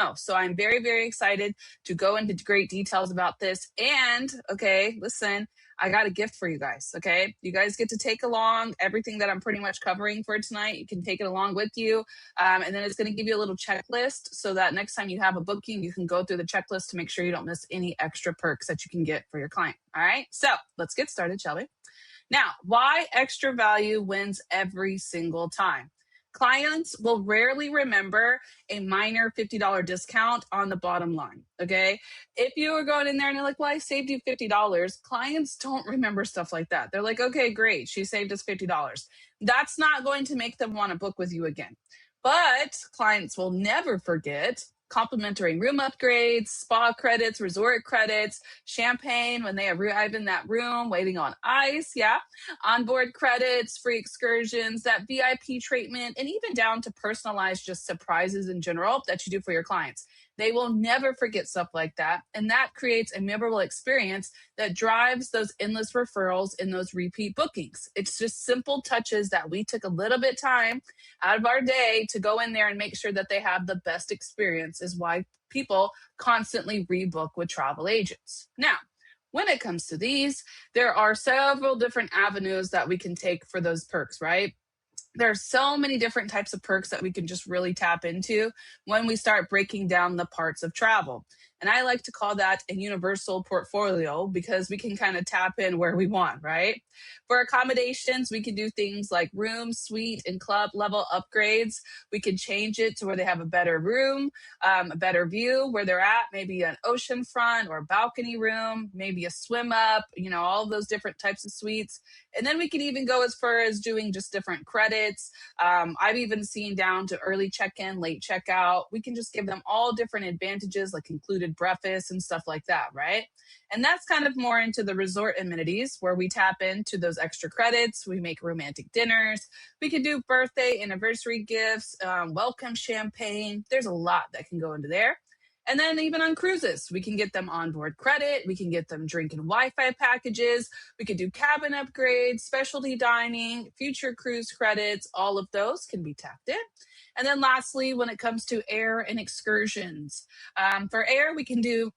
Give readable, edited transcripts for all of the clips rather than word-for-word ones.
know. So I'm very, very excited to go into great details about this. And okay, listen, I got a gift for you guys. Okay. You guys get to take along everything that I'm pretty much covering for tonight. You can take it along with you. And then it's going to give you a little checklist so that next time you have a booking, you can go through the checklist to make sure you don't miss any extra perks that you can get for your client. All right. So let's get started, shall we? Now, why extra value wins every single time? Clients will rarely remember a minor $50 discount on the bottom line. Okay. If you are going in there and you're like, well, I saved you $50, clients don't remember stuff like that. They're like, okay, great. She saved us $50. That's not going to make them want to book with you again. But clients will never forget complimentary room upgrades, spa credits, resort credits, champagne when they arrive in that room waiting on ice. Yeah. Onboard credits, free excursions, that VIP treatment, and even down to personalized just surprises in general that you do for your clients. They will never forget stuff like that. And that creates a memorable experience that drives those endless referrals and those repeat bookings. It's just simple touches that we took a little bit time out of our day to go in there and make sure that they have the best experience is why people constantly rebook with travel agents. Now, when it comes to these, there are several different avenues that we can take for those perks, right? There are so many different types of perks that we can just really tap into when we start breaking down the parts of travel. And I like to call that a universal portfolio because we can kind of tap in where we want, right? For accommodations, we can do things like room, suite, and club level upgrades. We can change it to where they have a better room, a better view where they're at, maybe an ocean front or balcony room, maybe a swim up, all of those different types of suites. And then we can even go as far as doing just different credits. I've even seen down to early check-in, late checkout. We can just give them all different advantages like included breakfast and stuff like that, right? And that's kind of more into the resort amenities where we tap into those extra credits. We make romantic dinners. We could do birthday, anniversary gifts, welcome champagne. There's a lot that can go into there. And then even on cruises, we can get them onboard credit. We can get them drink and Wi-Fi packages. We could do cabin upgrades, specialty dining, future cruise credits. All of those can be tapped in. And then lastly, when it comes to air and excursions, for air, we can do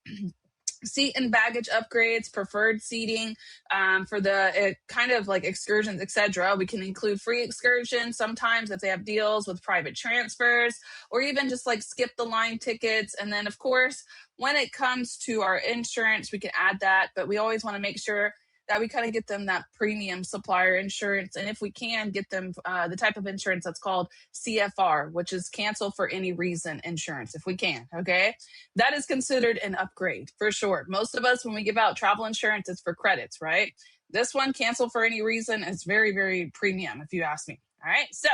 seat and baggage upgrades, preferred seating for the kind of like excursions, etc. We can include free excursions sometimes if they have deals with private transfers, or even just like skip the line tickets. And then, of course, when it comes to our insurance, we can add that, but we always want to make sure that we kind of get them that premium supplier insurance. And if we can, get them the type of insurance that's called CFR, which is cancel for any reason insurance, if we can, okay? That is considered an upgrade for sure. Most of us, when we give out travel insurance, it's for credits, right? This one, cancel for any reason, is very, very premium, if you ask me. All right, so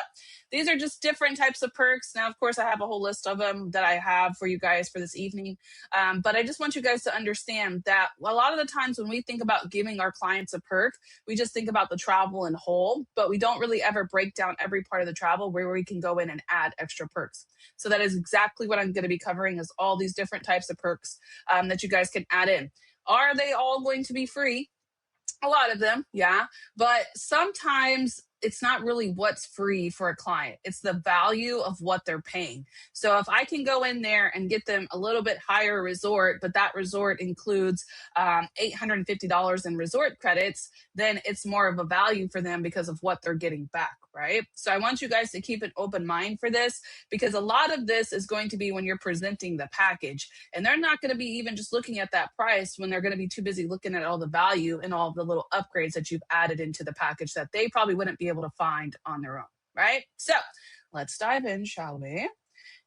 these are just different types of perks. Now, of course, I have a whole list of them that I have for you guys for this evening. But I just want you guys to understand that a lot of the times when we think about giving our clients a perk, we just think about the travel in whole, but we don't really ever break down every part of the travel where we can go in and add extra perks. So that is exactly what I'm going to be covering is all these different types of perks that you guys can add in. Are they all going to be free? A lot of them, yeah. But sometimes it's not really what's free for a client. It's the value of what they're paying. So if I can go in there and get them a little bit higher resort, but that resort includes $850 in resort credits, then it's more of a value for them because of what they're getting back, right? So I want you guys to keep an open mind for this because a lot of this is going to be when you're presenting the package. And they're not going to be even just looking at that price when they're going to be too busy looking at all the value and all the little upgrades that you've added into the package that they probably wouldn't be able to find on their own, right? So let's dive in, shall we?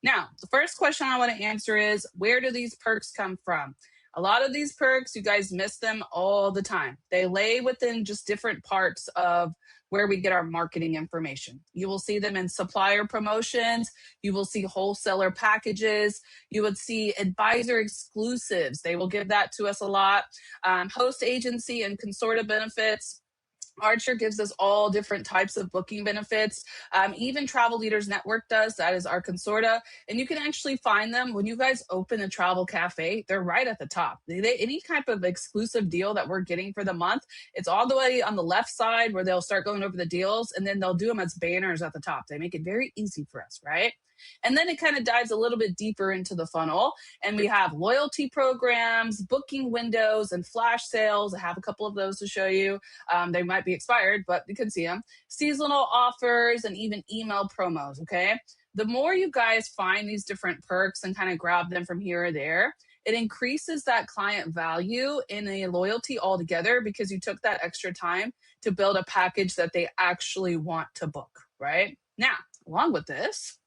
Now, the first question I want to answer is, where do these perks come from? A lot of these perks, you guys miss them all the time. They lay within just different parts of where we get our marketing information. You will see them in supplier promotions. You will see wholesaler packages. You would see advisor exclusives. They will give that to us a lot. Host agency and consortia benefits. Archer gives us all different types of booking benefits. Even Travel Leaders Network does. That is our consortia. And you can actually find them when you guys open a travel cafe. They're right at the top. Any type of exclusive deal that we're getting for the month, it's all the way on the left side where they'll start going over the deals, and then they'll do them as banners at the top. They make it very easy for us, right? And then it kind of dives a little bit deeper into the funnel. And we have loyalty programs, booking windows, and flash sales. I have a couple of those to show you. They might be expired, but you can see them. Seasonal offers and even email promos, okay? The more you guys find these different perks and kind of grab them from here or there, it increases that client value in a loyalty altogether because you took that extra time to build a package that they actually want to book, right? Now, along with this,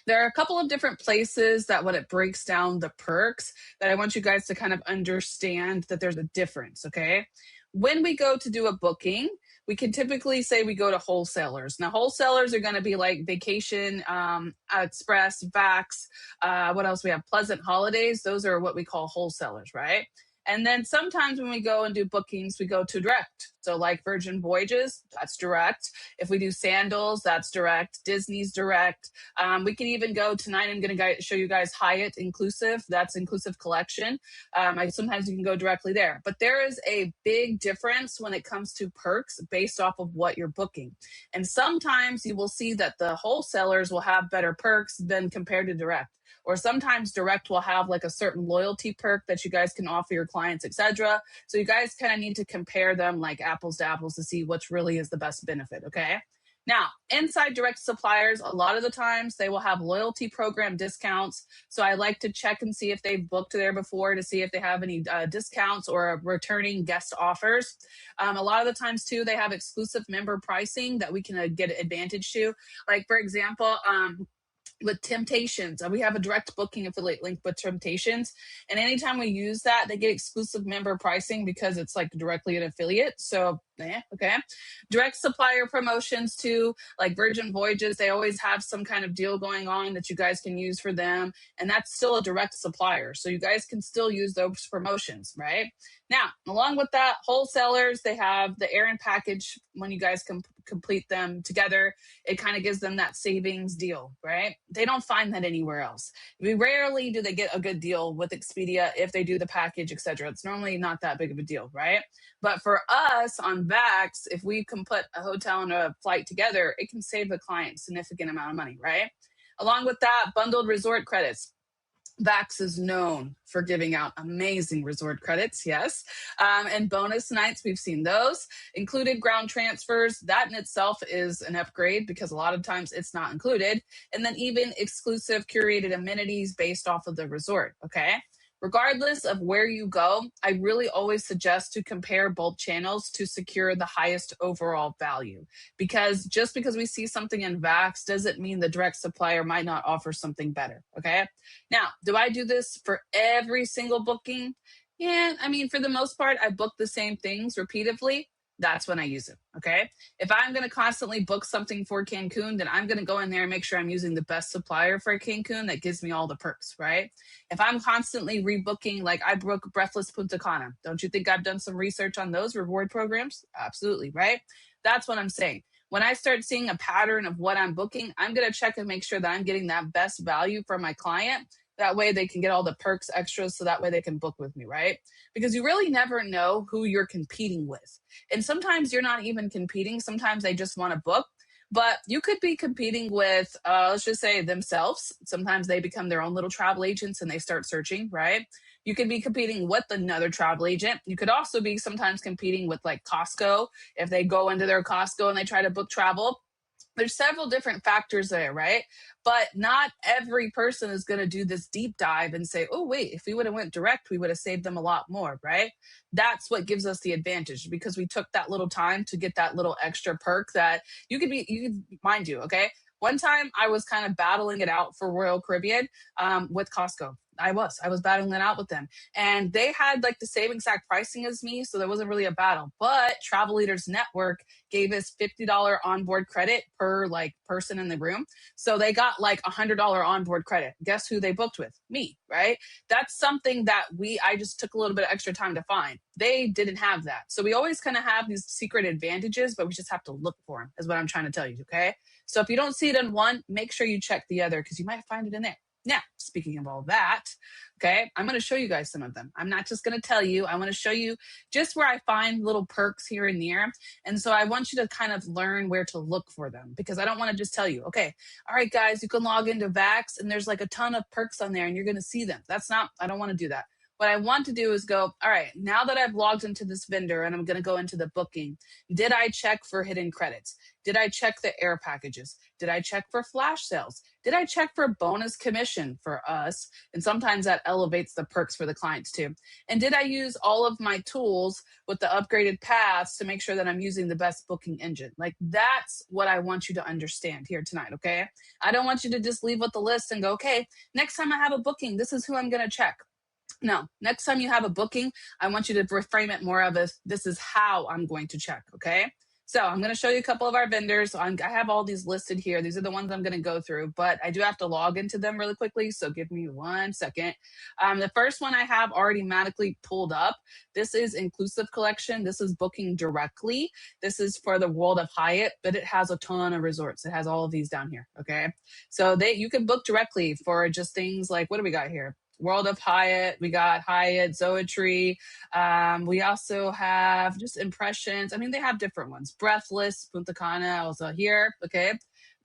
there are a couple of different places that when it breaks down the perks that I want you guys to kind of understand that there's a difference, okay? When we go to do a booking, we can typically say we go to wholesalers. Now, wholesalers are going to be like Vacation Express, Vax, what else we have? Pleasant Holidays. Those are what we call wholesalers, right? And then sometimes when we go and do bookings, we go to direct. So like Virgin Voyages, that's direct. If we do sandals, that's direct. Disney's direct. We can even go tonight. I'm going to show you guys Hyatt Inclusive. That's Inclusive Collection. Sometimes you can go directly there. But there is a big difference when it comes to perks based off of what you're booking. And sometimes you will see that the wholesalers will have better perks than compared to direct. Or sometimes direct will have like a certain loyalty perk that you guys can offer your clients, etc. So you guys kind of need to compare them like apples to apples to see which really is the best benefit, okay? Now, inside direct suppliers, a lot of the times they will have loyalty program discounts. So I like to check and see if they've booked there before to see if they have any discounts or returning guest offers. A lot of the times too, they have exclusive member pricing that we can get advantage to. Like for example, with Temptations. We have a direct booking affiliate link with Temptations. And anytime we use that, they get exclusive member pricing because it's like directly an affiliate. So, okay. Direct supplier promotions too, like Virgin Voyages, they always have some kind of deal going on that you guys can use for them. And that's still a direct supplier. So you guys can still use those promotions, right? Now, along with that, wholesalers, they have the errand package. When you guys complete them together, it kind of gives them that savings deal, right? They don't find that anywhere else. Rarely do they get a good deal with Expedia if they do the package, etc. It's normally not that big of a deal, right? But for us on Vax, if we can put a hotel and a flight together, it can save the client a significant amount of money, right? Along with that, bundled resort credits. Vax is known for giving out amazing resort credits, yes. And bonus nights, we've seen those. Included ground transfers, that in itself is an upgrade because a lot of times it's not included. And then even exclusive curated amenities based off of the resort, okay? Regardless of where you go, I really always suggest to compare both channels to secure the highest overall value. Because just because we see something in Vax doesn't mean the direct supplier might not offer something better, okay? Now, do I do this for every single booking? Yeah, I mean, for the most part, I book the same things repeatedly. That's when I use it, okay? If I'm going to constantly book something for Cancun, then I'm going to go in there and make sure I'm using the best supplier for Cancun that gives me all the perks, right? If I'm constantly rebooking, like I book Breathless Punta Cana, don't you think I've done some research on those reward programs? Absolutely, right? That's what I'm saying. When I start seeing a pattern of what I'm booking, I'm going to check and make sure that I'm getting that best value for my client. That way they can get all the perks extras so that way they can book with me, right? Because you really never know who you're competing with. And sometimes you're not even competing. Sometimes they just want to book. But you could be competing with, let's just say, themselves. Sometimes they become their own little travel agents and they start searching, right? You could be competing with another travel agent. You could also be sometimes competing with like Costco. If they go into their Costco and they try to book travel, there's several different factors there, right? But not every person is going to do this deep dive and say, oh, wait, if we would have went direct, we would have saved them a lot more, right? That's what gives us the advantage because we took that little time to get that little extra perk that you could mind you, okay? One time I was kind of battling it out for Royal Caribbean with Costco. I was battling it out with them. And they had like the same exact pricing as me. So there wasn't really a battle. But Travel Leaders Network gave us $50 onboard credit per like person in the room. So they got like $100 onboard credit. Guess who they booked with? Me, right? That's something that I just took a little bit of extra time to find. They didn't have that. So we always kind of have these secret advantages, but we just have to look for them is what I'm trying to tell you, okay? So if you don't see it in one, make sure you check the other because you might find it in there. Now, speaking of all that, okay, I'm going to show you guys some of them. I'm not just going to tell you, I want to show you just where I find little perks here and there. And so I want you to kind of learn where to look for them, because I don't want to just tell you, okay, all right, guys, you can log into Vax and there's like a ton of perks on there and you're going to see them. I don't want to do that. What I want to do is go, all right, now that I've logged into this vendor and I'm going to go into the booking, did I check for hidden credits? Did I check the air packages? Did I check for flash sales? Did I check for bonus commission for us? And sometimes that elevates the perks for the clients too. And did I use all of my tools with the upgraded paths to make sure that I'm using the best booking engine? Like, that's what I want you to understand here tonight, okay? I don't want you to just leave with the list and go, okay, next time I have a booking, this is who I'm going to check. No, next time you have a booking, I want you to reframe it more of a, this is how I'm going to check, okay? So I'm going to show you a couple of our vendors. I have all these listed here. These are the ones I'm going to go through, but I do have to log into them really quickly, so give me 1 second. The first one I have already automatically pulled up. This is Inclusive Collection. This is booking directly. This is for the World of Hyatt, but it has a ton of resorts. It has all of these down here, okay? So you can book directly for just things like, what do we got here? World of Hyatt, we got Hyatt, Zoetree. We also have just Impressions. I mean, they have different ones. Breathless, Punta Cana, also here. Okay.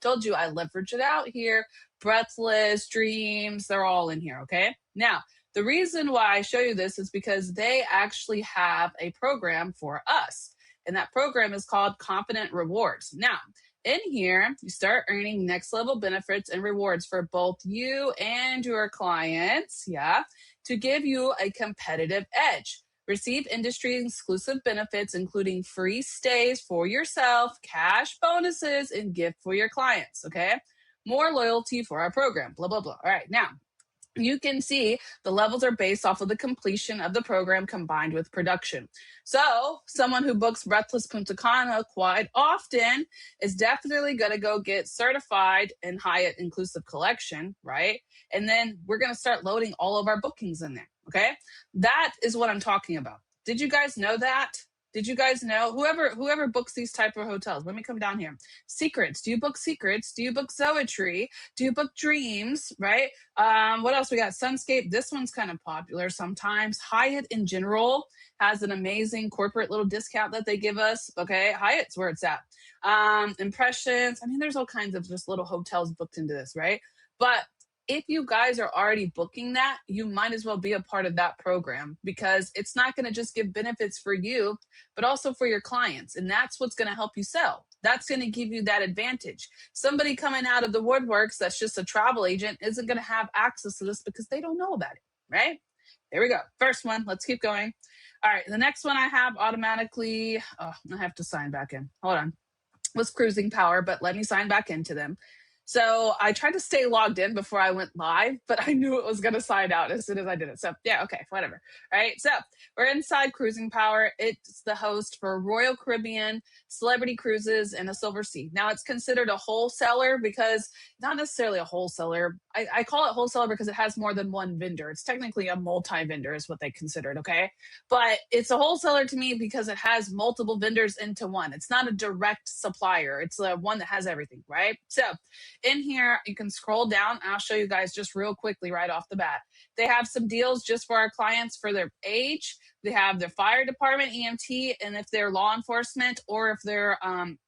Told you I leverage it out here. Breathless, Dreams, they're all in here. Okay. Now, the reason why I show you this is because they actually have a program for us. And that program is called Confident Rewards. Now, in here, you start earning next level benefits and rewards for both you and your clients, to give you a competitive edge. Receive industry exclusive benefits, including free stays for yourself, cash bonuses, and gift for your clients, okay? More loyalty for our program, blah, blah, blah. All right, now, you can see the levels are based off of the completion of the program combined with production. So someone who books Breathless Punta Cana quite often is definitely going to go get certified in Hyatt Inclusive Collection, right? And then we're going to start loading all of our bookings in there, okay? That is what I'm talking about. Did you guys know that? Did you guys know? Whoever books these type of hotels, let me come down here. Secrets. Do you book Secrets? Do you book Zoetree? Do you book Dreams, right? What else we got? Sunscape. This one's kind of popular sometimes. Hyatt in general has an amazing corporate little discount that they give us. Okay, Hyatt's where it's at. Impressions. I mean, there's all kinds of just little hotels booked into this, right? But if you guys are already booking that, you might as well be a part of that program, because it's not going to just give benefits for you, but also for your clients. And that's what's going to help you sell. That's going to give you that advantage. Somebody coming out of the woodworks that's just a travel agent isn't going to have access to this because they don't know about it, right? There we go. First one. Let's keep going. All right. The next one I have automatically, I have to sign back in. Hold on. Was Cruising Power, but let me sign back into them. So I tried to stay logged in before I went live, but I knew it was going to sign out as soon as I did it. So yeah, okay, whatever. All right, so we're inside Cruising Power. It's the host for Royal Caribbean, Celebrity Cruises, and a Silver Sea. Now it's considered a wholesaler because not necessarily a wholesaler. I call it wholesaler because it has more than one vendor. It's technically a multi-vendor is what they consider it, okay? But it's a wholesaler to me because it has multiple vendors into one. It's not a direct supplier. It's the one that has everything, right? So in here, you can scroll down. I'll show you guys just real quickly right off the bat. They have some deals just for our clients for their age. They have their fire department, EMT, and if they're law enforcement or if they're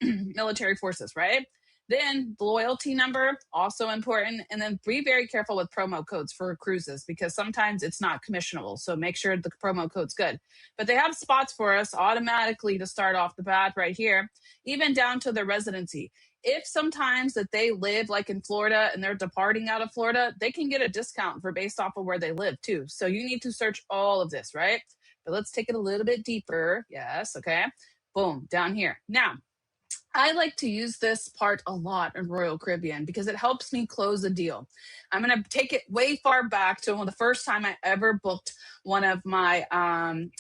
military forces, right? Then the loyalty number, also important. And then be very careful with promo codes for cruises because sometimes it's not commissionable. So make sure the promo code's good. But they have spots for us automatically to start off the bat right here, even down to the residency. If sometimes that they live like in Florida and they're departing out of Florida, they can get a discount for based off of where they live too. So you need to search all of this, right? But let's take it a little bit deeper. Yes. Okay. Boom. Down here. Now, I like to use this part a lot in Royal Caribbean because it helps me close a deal. I'm going to take it way far back to the first time I ever booked one of my,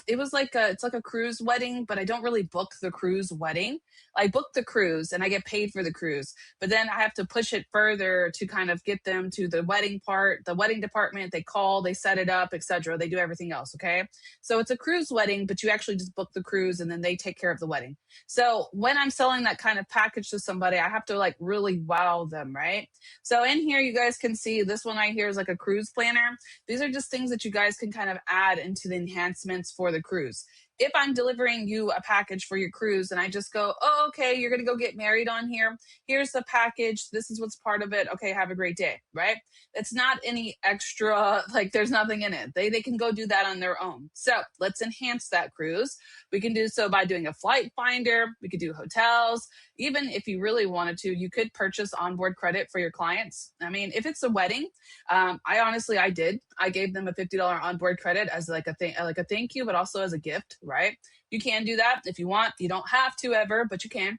it's like a cruise wedding, but I don't really book the cruise wedding. I book the cruise and I get paid for the cruise, but then I have to push it further to kind of get them to the wedding part, the wedding department. They call, they set it up, etc. They do everything else. Okay. So it's a cruise wedding, but you actually just book the cruise and then they take care of the wedding. So when I'm selling that kind of package to somebody, I have to like really wow them, right? So in here, you guys can see this one right here is like a cruise planner. These are just things that you guys can kind of add into the enhancements for the cruise. If I'm delivering you a package for your cruise and I just go, oh, okay, you're going to go get married on here. Here's the package. This is what's part of it. Okay, have a great day, right? It's not any extra, like there's nothing in it. They can go do that on their own. So let's enhance that cruise. We can do so by doing a flight finder. We could do hotels. Even if you really wanted to, you could purchase onboard credit for your clients. I mean, if it's a wedding, I did. I gave them a $50 onboard credit as like a thank you, but also as a gift, right? You can do that if you want. You don't have to ever, but you can.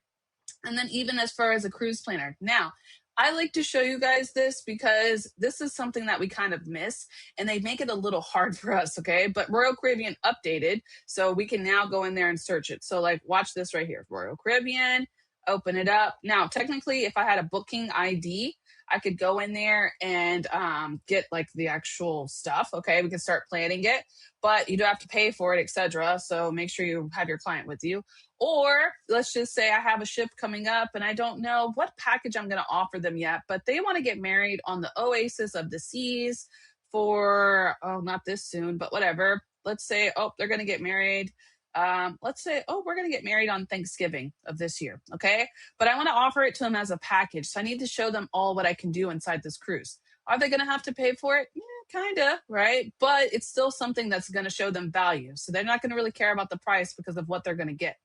And then even as far as a cruise planner. Now, I like to show you guys this because this is something that we kind of miss and they make it a little hard for us, okay? But Royal Caribbean updated, so we can now go in there and search it. So like watch this right here, Royal Caribbean, open it up. Now, technically, if I had a booking ID, I could go in there and get like the actual stuff, okay? We can start planning it, but you do have to pay for it, etc. So make sure you have your client with you. Or let's just say I have a ship coming up and I don't know what package I'm going to offer them yet, but they want to get married on the Oasis of the Seas for, oh, not this soon, but whatever. Let's say, oh, they're going to get married. Let's say, oh, we're going to get married on Thanksgiving of this year. Okay. But I want to offer it to them as a package. So I need to show them all what I can do inside this cruise. Are they going to have to pay for it? Yeah, kind of, right? But it's still something that's going to show them value. So they're not going to really care about the price because of what they're going to get.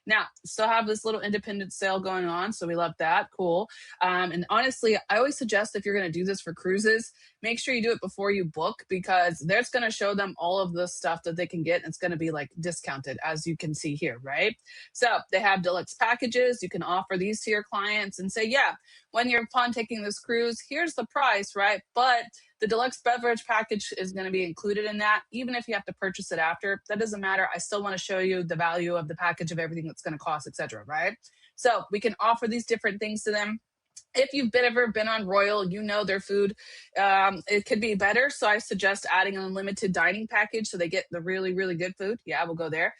Now, still have this little independent sale going on, so we love that. Cool. And honestly, I always suggest if you're going to do this for cruises, make sure you do it before you book because there's going to show them all of the stuff that they can get. And it's going to be like discounted, as you can see here, right? So they have deluxe packages. You can offer these to your clients and say, yeah, when you're upon taking this cruise, here's the price, right? But the deluxe beverage package is going to be included in that. Even if you have to purchase it after, that doesn't matter. I still want to show you the value of the package of everything that's going to cost, etc. Right? So we can offer these different things to them. If you've ever been on Royal, you know their food. It could be better. So I suggest adding an unlimited dining package so they get the really, really good food. Yeah, we'll go there.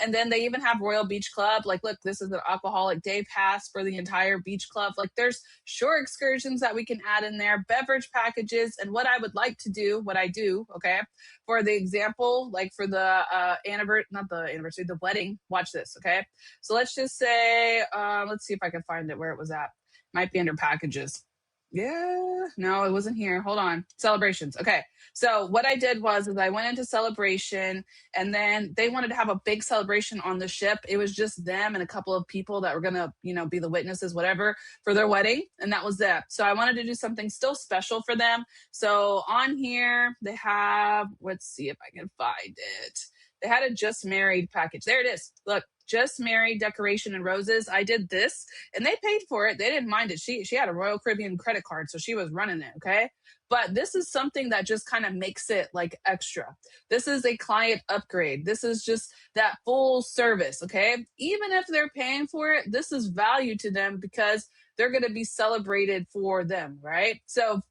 And then they even have Royal Beach Club. Like, look, this is an alcoholic day pass for the entire beach club. Like there's shore excursions that we can add in there, beverage packages. And what I would like to do, what I do, okay, for the example, like for the the wedding, watch this, okay? So let's just say, let's see if I can find it where it was at. Might be under packages. Yeah, no, it wasn't here. Hold on. Celebrations. Okay. So what I did was I went into celebration and then they wanted to have a big celebration on the ship. It was just them and a couple of people that were going to, be the witnesses, whatever, for their wedding. And that was that. So I wanted to do something still special for them. So on here they have, let's see if I can find it. They had a just married package. There it is. Look, just married decoration and roses. I did this and they paid for it. They didn't mind it. She had a Royal Caribbean credit card, so she was running it. Okay. But this is something that just kind of makes it like extra. This is a client upgrade. This is just that full service. Okay. Even if they're paying for it, this is value to them because they're going to be celebrated for them. Right. So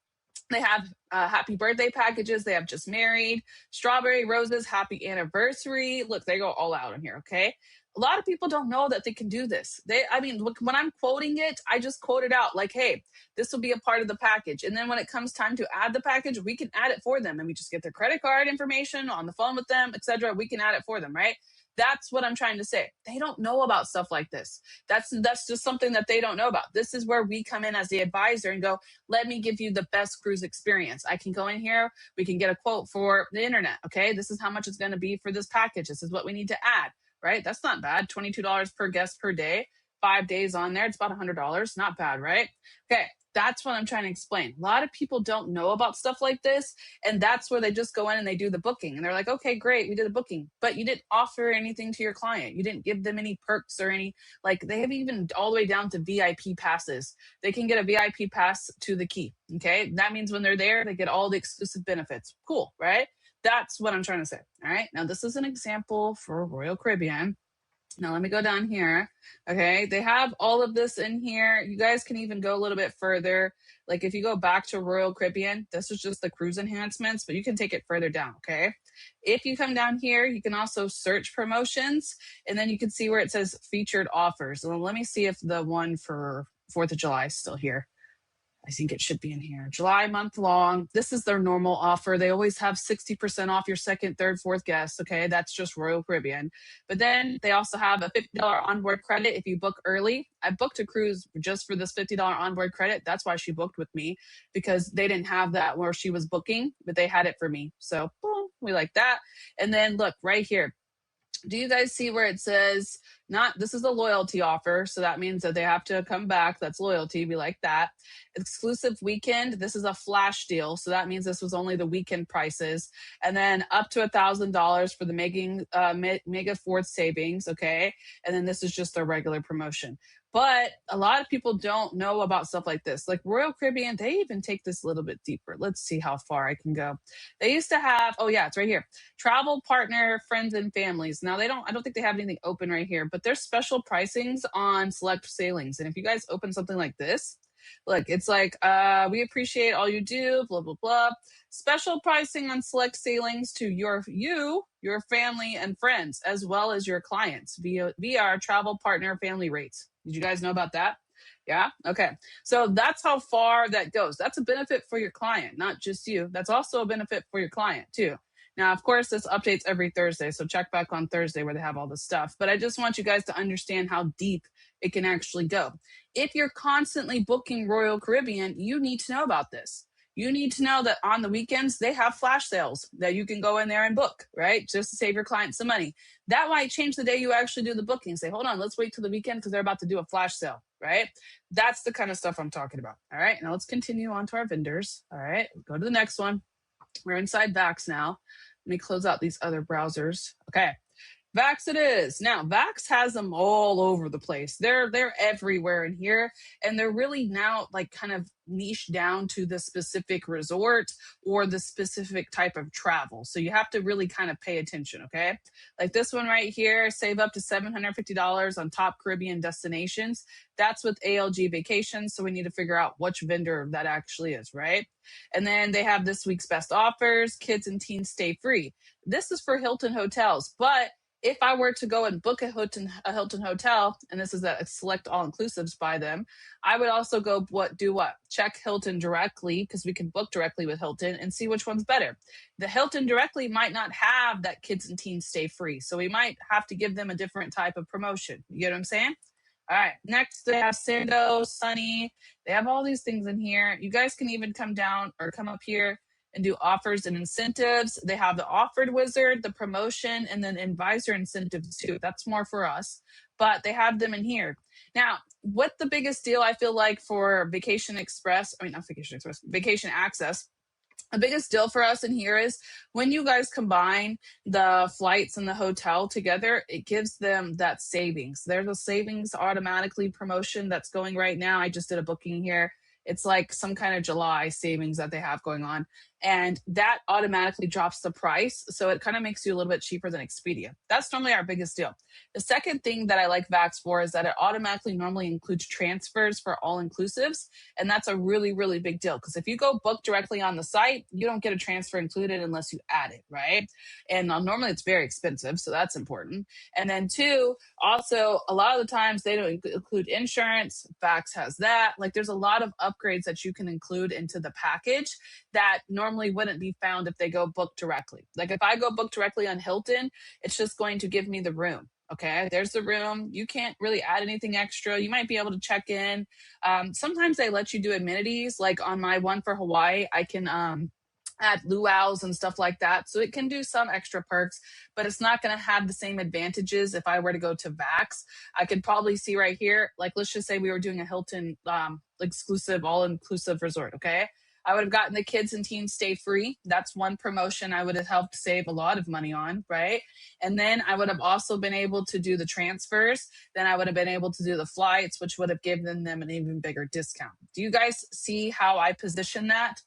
they have happy birthday packages. They have just married, strawberry roses, happy anniversary. Look, they go all out in here. Okay. A lot of people don't know that they can do this. Look, when I'm quoting it, I just quote it out like, hey, this will be a part of the package. And then when it comes time to add the package, we can add it for them. And we just get their credit card information on the phone with them, etc. We can add it for them, right? That's what I'm trying to say. They don't know about stuff like this. That's just something that they don't know about. This is where we come in as the advisor and go, let me give you the best cruise experience. I can go in here. We can get a quote for the internet. Okay. This is how much it's going to be for this package. This is what we need to add, right? That's not bad. $22 per guest per day, 5 days on there. It's about $100. Not bad, right? Okay. That's what I'm trying to explain. A lot of people don't know about stuff like this. And that's where they just go in and they do the booking. And they're like, okay, great. We did a booking, but you didn't offer anything to your client. You didn't give them any perks or any, like they have even all the way down to VIP passes. They can get a VIP pass to the key. Okay. That means when they're there, they get all the exclusive benefits. Cool. Right. That's what I'm trying to say. All right. Now this is an example for Royal Caribbean. Now let me go down here. Okay, they have all of this in here. You guys can even go a little bit further. Like if you go back to Royal Caribbean, this is just the cruise enhancements, but you can take it further down. Okay, if you come down here, you can also search promotions, and then you can see where it says featured offers. Well, let me see if the one for 4th of July is still here. I think it should be in here. July month long. This is their normal offer. They always have 60% off your second, third, fourth guest. Okay. That's just Royal Caribbean. But then they also have a $50 onboard credit if you book early. I booked a cruise just for this $50 onboard credit. That's why she booked with me, because they didn't have that where she was booking, but they had it for me. So boom, we like that. And then look right here. Do you guys see where it says not, this is a loyalty offer, so that means that they have to come back. That's loyalty. We like that. Exclusive weekend. This is a flash deal, so that means this was only the weekend prices. And then up to $1,000 for the mega fourth savings. Okay, and then this is just their regular promotion. But a lot of people don't know about stuff like this. Like Royal Caribbean, they even take this a little bit deeper. Let's see how far I can go. They used to have, oh yeah, it's right here. Travel partner, friends and families. Now I don't think they have anything open right here, but there's special pricings on select sailings. And if you guys open something like this, look, it's like, we appreciate all you do, blah, blah, blah. Special pricing on select sailings to your family and friends, as well as your clients via our travel partner family rates. Did you guys know about that? Yeah. Okay. So that's how far that goes. That's a benefit for your client, not just you. That's also a benefit for your client too. Now, of course, this updates every Thursday. So check back on Thursday where they have all this stuff. But I just want you guys to understand how deep it can actually go. If you're constantly booking Royal Caribbean, you need to know about this. You need to know that on the weekends, they have flash sales that you can go in there and book, right? Just to save your clients some money. That might change the day you actually do the booking. Say, hold on, let's wait till the weekend because they're about to do a flash sale, right? That's the kind of stuff I'm talking about. All right, now let's continue on to our vendors. All right, go to the next one. We're inside Vax now. Let me close out these other browsers. Okay. Vax it is. Now, Vax has them all over the place. They're everywhere in here, and they're really now like kind of niche down to the specific resort or the specific type of travel. So you have to really kind of pay attention, okay? Like this one right here, save up to $750 on top Caribbean destinations. That's with ALG Vacations, so we need to figure out which vendor that actually is, right? And then they have this week's best offers, kids and teens stay free. This is for Hilton hotels, but if I were to go and book a Hilton hotel, and this is a select all-inclusives by them, I would also go do what? Check Hilton directly, because we can book directly with Hilton and see which one's better. The Hilton directly might not have that kids and teens stay free, so we might have to give them a different type of promotion. You get what I'm saying? All right, next they have Sando, Sunny. They have all these things in here. You guys can even come down or come up here and do offers and incentives. They have the offered wizard, the promotion, and then advisor incentives too. That's more for us, but they have them in here. Now, what the biggest deal I feel like for Vacation Access, the biggest deal for us in here is when you guys combine the flights and the hotel together, it gives them that savings. There's a savings automatically promotion that's going right now. I just did a booking here. It's like some kind of July savings that they have going on. And that automatically drops the price. So it kind of makes you a little bit cheaper than Expedia. That's normally our biggest deal. The second thing that I like Vax for is that it automatically normally includes transfers for all inclusives. And that's a really, really big deal. Because if you go book directly on the site, you don't get a transfer included unless you add it, right? And normally it's very expensive. So that's important. And then two, also a lot of the times they don't include insurance. Vax has that. Like there's a lot of upgrades that you can include into the package that normally wouldn't be found if they go book directly. Like if I go book directly on Hilton, it's just going to give me the room. Okay, there's the room. You can't really add anything extra. You might be able to check in. Sometimes they let you do amenities. Like on my one for Hawaii, I can add luau's and stuff like that. So it can do some extra perks, but it's not going to have the same advantages if I were to go to Vax. I could probably see right here, like let's just say we were doing a Hilton exclusive, all-inclusive resort, okay? I would have gotten the kids and teens stay free. That's one promotion I would have helped save a lot of money on, right? And then I would have also been able to do the transfers. Then I would have been able to do the flights, which would have given them an even bigger discount. Do you guys see how I position that?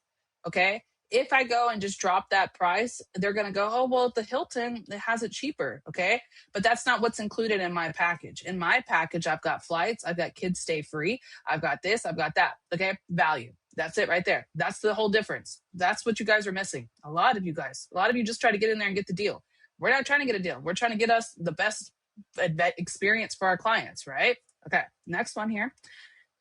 Okay. If I go and just drop that price, they're going to go, oh, well, the Hilton, it has it cheaper. Okay. But that's not what's included in my package. In my package, I've got flights, I've got kids stay free, I've got this, I've got that. Okay. Value. That's it right there. That's the whole difference. That's what you guys are missing. A lot of you just try to get in there and get the deal. We're not trying to get a deal. We're trying to get us the best experience for our clients, right? Okay. Next one here.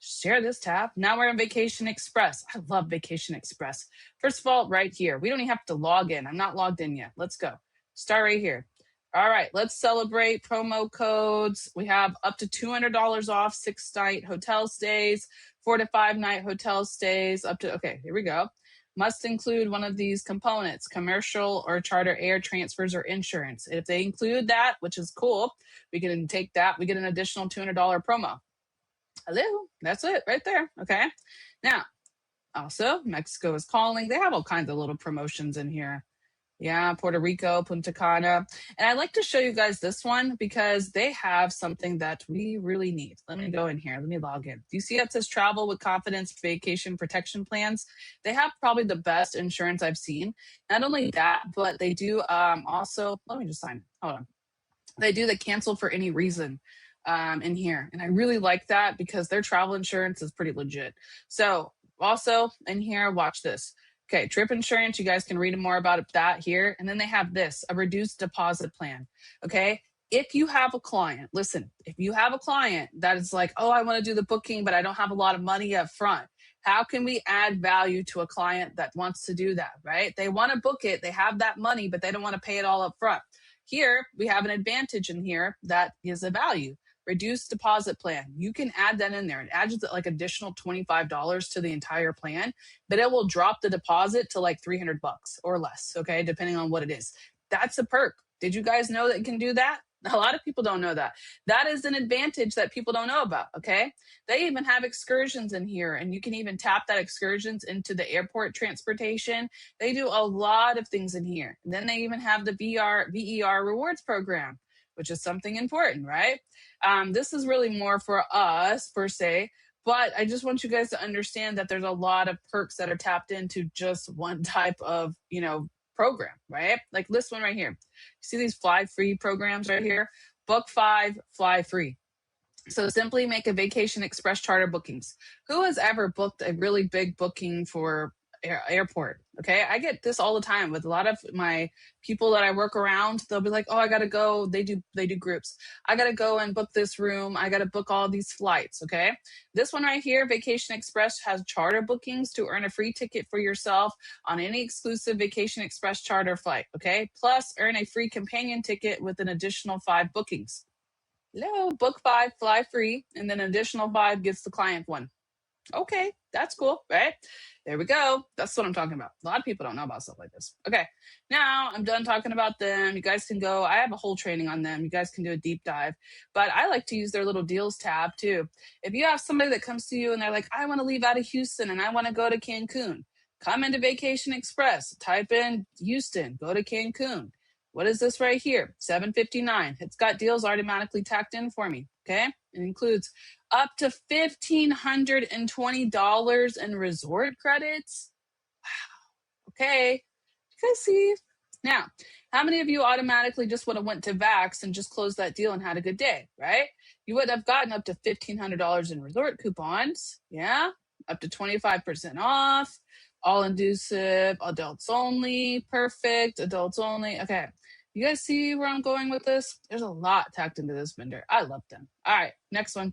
Share this tab. Now we're in Vacation Express. I love Vacation Express. First of all, right here, we don't even have to log in. I'm not logged in yet. Let's go. Start right here. All right, let's celebrate promo codes. We have up to $200 off 6-night hotel stays, 4 to 5 night hotel stays, up to, okay, here we go. Must include one of these components, commercial or charter air transfers or insurance. If they include that, which is cool, we can take that. We get an additional $200 promo. Hello, that's it right there. Okay. Now, also, Mexico is calling. They have all kinds of little promotions in here. Yeah, Puerto Rico, Punta Cana. And I'd like to show you guys this one because they have something that we really need. Let me go in here. Let me log in. Do you see it says Travel with Confidence Vacation Protection Plans? They have probably the best insurance I've seen. Not only that, but they do also, let me just sign. Hold on. They do the cancel for any reason in here. And I really like that because their travel insurance is pretty legit. So also in here, watch this. Okay, trip insurance, you guys can read more about that here. And then they have this, a reduced deposit plan. Okay, if you have a client, listen, if you have a client that is like, oh, I want to do the booking, but I don't have a lot of money up front. How can we add value to a client that wants to do that, right? They want to book it, they have that money, but they don't want to pay it all up front. Here, we have an advantage in here that is a value. Reduced deposit plan. You can add that in there. It adds like additional $25 to the entire plan, but it will drop the deposit to like $300 or less, okay, depending on what it is. That's a perk. Did you guys know that you can do that? A lot of people don't know that. That is an advantage that people don't know about, okay? They even have excursions in here, and you can even tap that excursions into the airport transportation. They do a lot of things in here. And then they even have the VER rewards program, which is something important, right? This is really more for us per se, but I just want you guys to understand that there's a lot of perks that are tapped into just one type of, program, right? Like this one right here. See these fly free programs right here? Book 5, fly free. So simply make a Vacation Express charter bookings. Who has ever booked a really big booking for airport? Okay, I get this all the time with a lot of my people that I work around. They'll be like, oh, I gotta go. They do groups. I gotta go and book this room. I gotta book all these flights. Okay, this one right here, Vacation Express, has charter bookings to earn a free ticket for yourself on any exclusive Vacation Express charter flight. Okay, plus earn a free companion ticket with an additional 5 bookings. Hello, book 5, fly free, and then additional 5 gets the client one. Okay, that's cool, right? There we go. That's what I'm talking about. A lot of people don't know about stuff like this. Okay, now I'm done talking about them. You guys can go. I have a whole training on them. You guys can do a deep dive. But I like to use their little deals tab too. If you have somebody that comes to you and they're like, I want to leave out of Houston and I want to go to Cancun, come into Vacation Express, type in Houston, go to Cancun. What is this right here? $759. It's got deals automatically tacked in for me. Okay, it includes up to $1,520 in resort credits. Wow. Okay, you guys see? Now, how many of you automatically just would have went to Vax and just closed that deal and had a good day, right? You would have gotten up to $1,500 in resort coupons. Yeah, up to 25% off, all inclusive, adults only, perfect, adults only. Okay. You guys see where I'm going with this? There's a lot tacked into this vendor. I love them. All right, next one.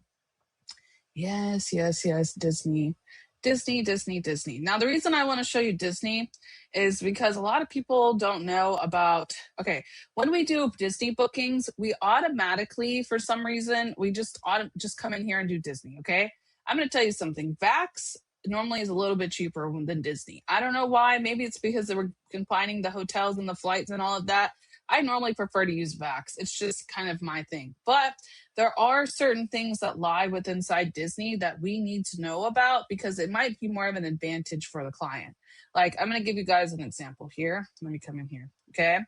Yes, Disney. Now, the reason I want to show you Disney is because a lot of people don't know about, okay, when we do Disney bookings, we automatically, for some reason, we just come in here and do Disney, okay? I'm going to tell you something. Vax normally is a little bit cheaper than Disney. I don't know why. Maybe it's because they were confining the hotels and the flights and all of that. I normally prefer to use Vax. It's just kind of my thing. But there are certain things that lie with inside Disney that we need to know about because it might be more of an advantage for the client. Like, I'm going to give you guys an example here. Let me come in here. Okay.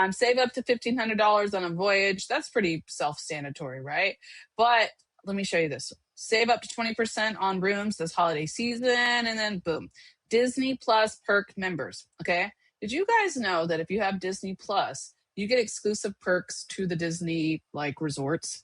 Save up to $1,500 on a voyage. That's pretty self-sanatory, right? But let me show you this. Save up to 20% on rooms this holiday season, and then boom. Disney Plus perk members. Okay. Did you guys know that if you have Disney Plus, you get exclusive perks to the Disney like resorts?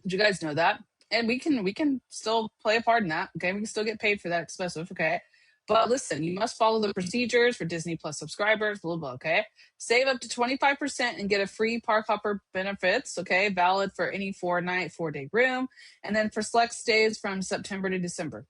Did you guys know that? And we can still play a part in that. Okay, we can still get paid for that exclusive. Okay, but listen, you must follow the procedures for Disney Plus subscribers. Blah blah. Okay, save up to 25% and get a free park hopper benefits. Okay, valid for any 4-night, 4-day room, and then for select stays from September to December.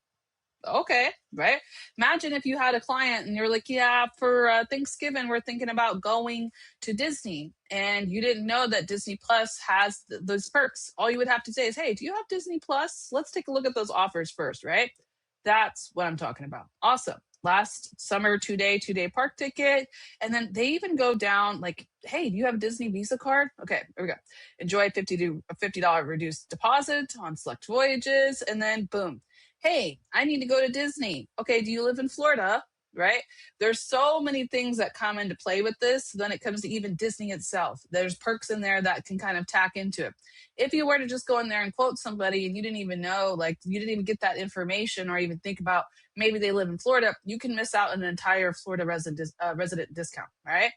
Okay, right? Imagine if you had a client and you're like, yeah, for Thanksgiving, we're thinking about going to Disney. And you didn't know that Disney Plus has those perks. All you would have to say is, hey, do you have Disney Plus? Let's take a look at those offers first, right? That's what I'm talking about. Awesome. Last summer, two-day park ticket. And then they even go down like, hey, do you have a Disney Visa card? Okay, here we go. Enjoy $50 reduced deposit on select voyages. And then boom. Hey, I need to go to Disney. Okay, do you live in Florida? Right? There's so many things that come into play with this. Then it comes to even Disney itself. There's perks in there that can kind of tack into it. If you were to just go in there and quote somebody and you didn't even know, like you didn't even get that information or even think about maybe they live in Florida, you can miss out on an entire Florida resident discount. Right?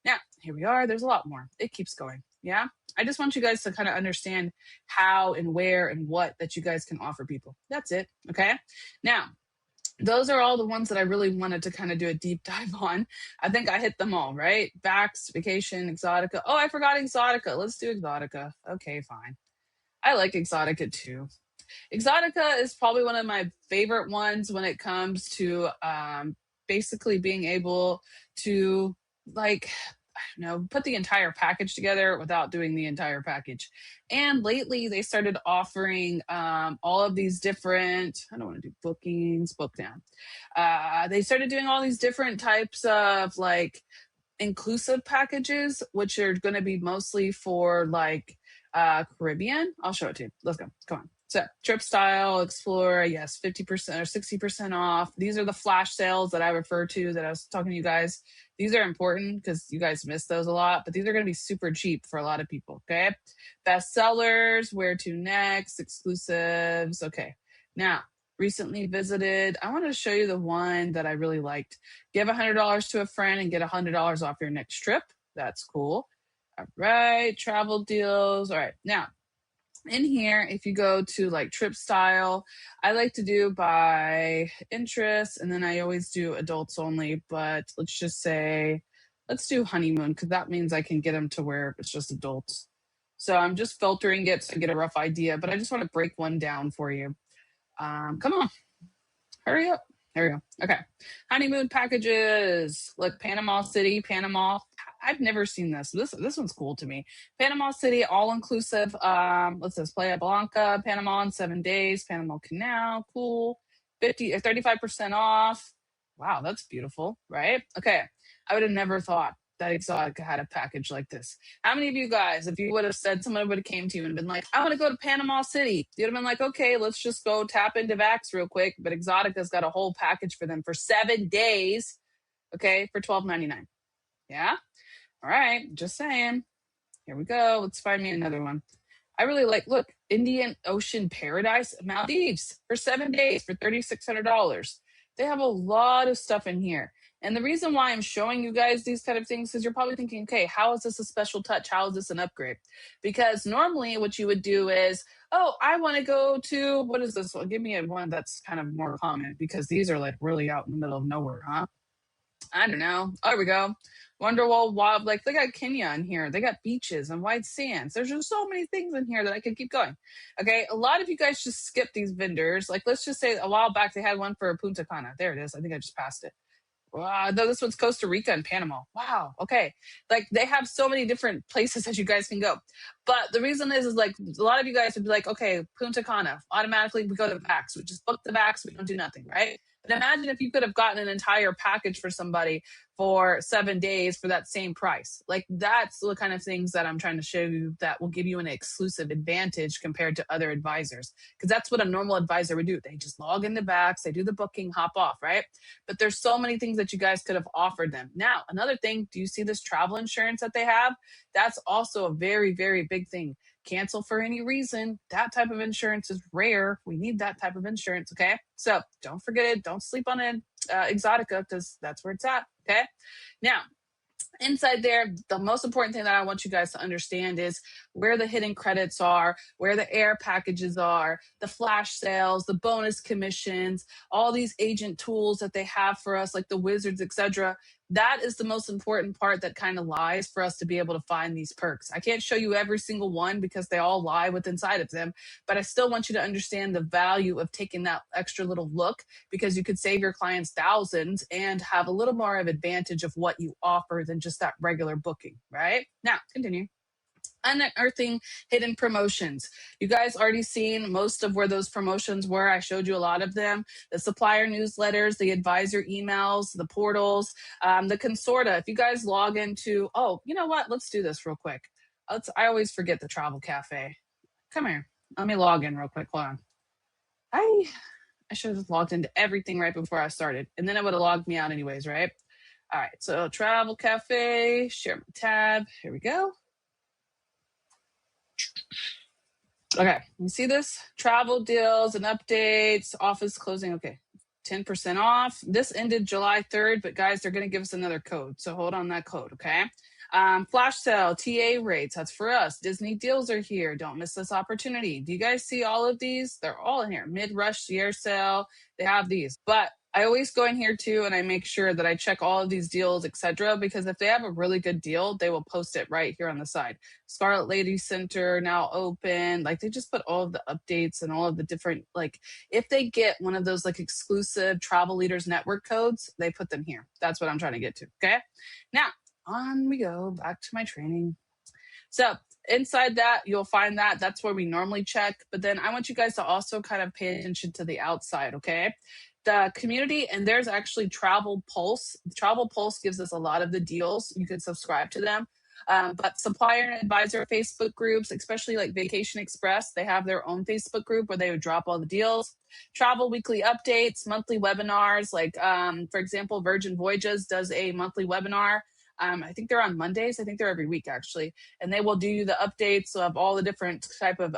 Now, here we are. There's a lot more. It keeps going. Yeah. I just want you guys to kind of understand how and where and what that you guys can offer people. That's it. Okay. Now, those are all the ones that I really wanted to kind of do a deep dive on. I think I hit them all, right? Vax, vacation, Exotica. Oh, I forgot Exotica. Let's do Exotica. Okay, fine. I like Exotica too. Exotica is probably one of my favorite ones when it comes to basically being able to like put the entire package together without doing the entire package. And lately they started offering all of these different, I don't want to do bookings, book down. They started doing all these different types of like inclusive packages, which are going to be mostly for like Caribbean. I'll show it to you. Let's go. Come on. So trip style, explore, yes, 50% or 60% off. These are the flash sales that I refer to that I was talking to you guys. These are important because you guys miss those a lot, but these are going to be super cheap for a lot of people. Okay. Best sellers, where to next, exclusives. Okay. Now, recently visited. I want to show you the one that I really liked. Give $100 to a friend and get $100 off your next trip. That's cool. All right. Travel deals. All right. Now, in here, if you go to like trip style, I like to do by interest, and then I always do adults only, but let's just say, let's do honeymoon because that means I can get them to where it's just adults. So I'm just filtering it to get a rough idea, but I just want to break one down for you. Come on, hurry up. There we go. Okay. Honeymoon packages. Look, Panama City, Panama. I've never seen this. This one's cool to me. Panama City, all inclusive. What's this? Playa Blanca, Panama in 7 days. Panama Canal, cool. 50 or 35% off. Wow, that's beautiful, right? Okay. I would have never thought that Exotica had a package like this. How many of you guys, if you would have said, someone would have came to you and been like, I want to go to Panama City, you'd have been like, okay, let's just go tap into Vax real quick. But Exotica's got a whole package for them for 7 days, okay, for $12.99. Yeah. All right. Just saying. Here we go. Let's find me another one. I really like, look, Indian Ocean Paradise, Maldives for 7 days for $3,600. They have a lot of stuff in here. And the reason why I'm showing you guys these kind of things is you're probably thinking, okay, how is this a special touch? How is this an upgrade? Because normally what you would do is, oh, I want to go to, what is this? Well, give me one that's kind of more common because these are like really out in the middle of nowhere, huh? I don't know. Oh, there we go. Wonderwall Wild, like they got Kenya in here. They got beaches and white sands. There's just so many things in here that I could keep going. Okay, a lot of you guys just skip these vendors. Like let's just say a while back they had one for Punta Cana. There it is. I think I just passed it. Wow, no, this one's Costa Rica and Panama. Wow. Okay. Like they have so many different places that you guys can go. But the reason is like a lot of you guys would be like, okay, Punta Cana, automatically we go to Vax. We just book the Vax. We don't do nothing, right? But imagine if you could have gotten an entire package for somebody for 7 days for that same price. Like that's the kind of things that I'm trying to show you that will give you an exclusive advantage compared to other advisors. Because that's what a normal advisor would do. They just log into Vax, they do the booking, hop off, right? But there's so many things that you guys could have offered them. Now, another thing, do you see this travel insurance that they have? That's also a very, very big thing. Cancel for any reason. That type of insurance is rare. We need that type of insurance, okay? So don't forget it. Don't sleep on it. Exotica because that's where it's at. Okay. Now, inside there, the most important thing that I want you guys to understand is where the hidden credits are, where the air packages are, the flash sales, the bonus commissions, all these agent tools that they have for us, like the wizards, etc. That is the most important part that kind of lies for us to be able to find these perks. I can't show you every single one because they all lie within inside of them, but I still want you to understand the value of taking that extra little look because you could save your clients thousands and have a little more of advantage of what you offer than just that regular booking, right? Now, continue. Unearthing hidden promotions. You guys already seen most of where those promotions were. I showed you a lot of them. The supplier newsletters, the advisor emails, the portals, the consorta. If you guys log into, oh, you know what? Let's do this real quick. I always forget the travel cafe. Come here. Let me log in real quick. Hold on. I should have logged into everything right before I started, and then it would have logged me out anyways, right? All right, so travel cafe, share my tab. Here we go. Okay, you see this? Travel deals and updates, office closing. Okay, 10% off. This ended July 3rd, but guys, they're going to give us another code. So hold on that code, okay? Flash sale, TA rates. That's for us. Disney deals are here. Don't miss this opportunity. Do you guys see all of these? They're all in here. Mid-rush year sale. They have these. But I always go in here too, and I make sure that I check all of these deals, etc. Because if they have a really good deal, they will post it right here on the side. Scarlet Lady Center now open. Like they just put all of the updates and all of the different, like if they get one of those like exclusive Travel Leaders Network codes, they put them here. That's what I'm trying to get to. Okay. Now on we go back to my training. So inside that, you'll find that that's where we normally check. But then I want you guys to also kind of pay attention to the outside. Okay. The community, and there's actually Travel Pulse. Travel Pulse gives us a lot of the deals. You can subscribe to them. But supplier and advisor Facebook groups, especially like Vacation Express, they have their own Facebook group where they would drop all the deals. Travel weekly updates, monthly webinars. Like, for example, Virgin Voyages does a monthly webinar. I think they're on Mondays. I think they're every week, actually. And they will do the updates of all the different type of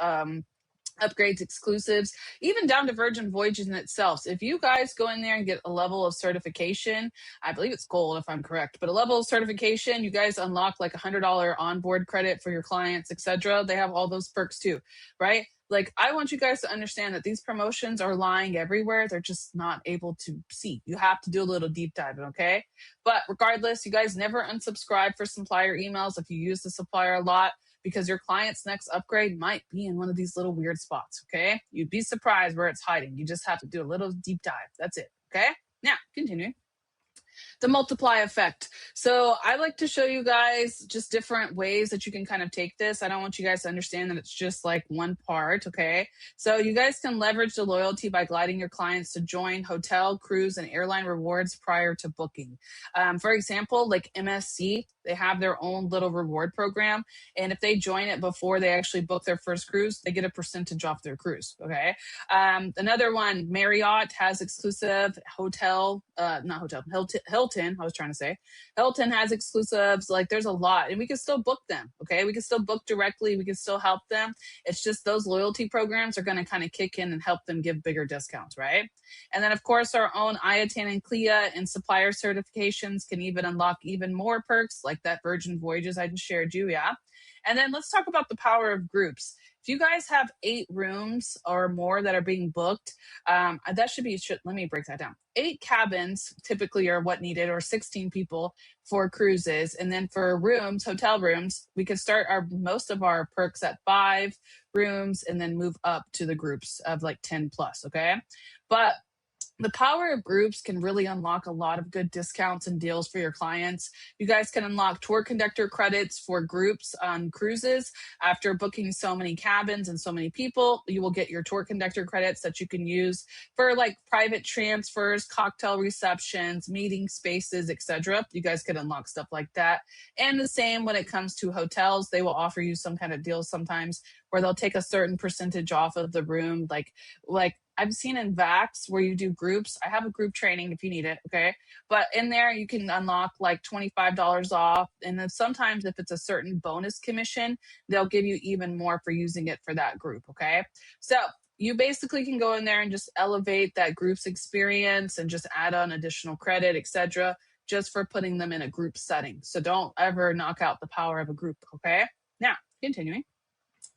upgrades, exclusives, even down to Virgin Voyages in itself. So if you guys go in there and get a level of certification, I believe it's gold if I'm correct, but a level of certification, you guys unlock like $100 onboard credit for your clients, etc. They have all those perks too, right? Like I want you guys to understand that these promotions are lying everywhere. They're just not able to see. You have to do a little deep dive, okay? But regardless, you guys never unsubscribe for supplier emails if you use the supplier a lot, because your client's next upgrade might be in one of these little weird spots, okay? You'd be surprised where it's hiding. You just have to do a little deep dive. That's it, okay? Now, continue. The multiply effect. So I like to show you guys just different ways that you can kind of take this. I don't want you guys to understand that it's just like one part, okay? So you guys can leverage the loyalty by gliding your clients to join hotel, cruise, and airline rewards prior to booking. For example, like MSC, they have their own little reward program. And if they join it before they actually book their first cruise, they get a percentage off their cruise, okay? Another one, Marriott has exclusive Hilton, I was trying to say. Hilton has exclusives. Like there's a lot, and we can still book them, okay? We can still book directly. We can still help them. It's just those loyalty programs are going to kind of kick in and help them give bigger discounts, right? And then, of course, our own IATAN and CLIA and supplier certifications can even unlock even more perks like that Virgin Voyages I just shared you, yeah? And then let's talk about the power of groups. If you guys have 8 rooms or more that are being booked, that let me break that down. 8 cabins typically are what needed, or 16 people for cruises. And then for rooms, hotel rooms, we could start most of our perks at 5 rooms and then move up to the groups of like 10 plus, okay? But the power of groups can really unlock a lot of good discounts and deals for your clients. You guys can unlock tour conductor credits for groups on cruises. After booking so many cabins and so many people, you will get your tour conductor credits that you can use for like private transfers, cocktail receptions, meeting spaces, etc. You guys can unlock stuff like that. And the same when it comes to hotels, they will offer you some kind of deals sometimes where they'll take a certain percentage off of the room, like I've seen in VAX where you do groups. I have a group training if you need it, okay? But in there, you can unlock like $25 off. And then sometimes if it's a certain bonus commission, they'll give you even more for using it for that group, okay? So you basically can go in there and just elevate that group's experience and just add on additional credit, etc., just for putting them in a group setting. So don't ever knock out the power of a group, okay? Now, continuing.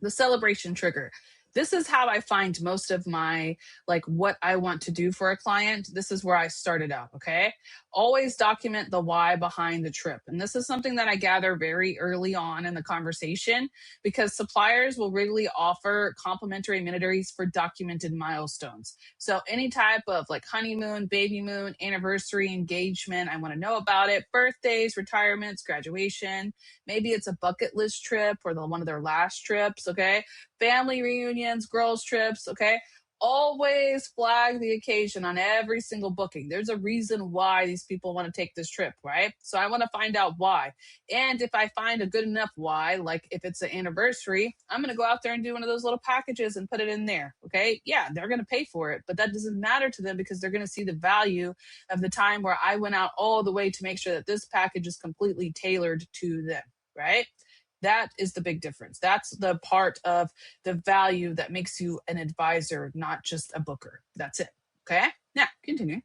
The celebration trigger. This is how I find most of my, like, what I want to do for a client. This is where I started out, okay? Always document the why behind the trip. And this is something that I gather very early on in the conversation, because suppliers will regularly offer complimentary amenities for documented milestones. So any type of like honeymoon, baby moon, anniversary, engagement, I want to know about it. Birthdays, retirements, graduation. Maybe it's a bucket list trip or one of their last trips, okay? Family reunions, girls' trips, okay? Always flag the occasion on every single booking. There's a reason why these people want to take this trip, right? So I want to find out why. And if I find a good enough why, like if it's an anniversary, I'm going to go out there and do one of those little packages and put it in there, okay? Yeah, they're going to pay for it, but that doesn't matter to them because they're going to see the value of the time where I went out all the way to make sure that this package is completely tailored to them, right? That is the big difference. That's the part of the value that makes you an advisor, not just a booker. That's it. Okay. Now, continue.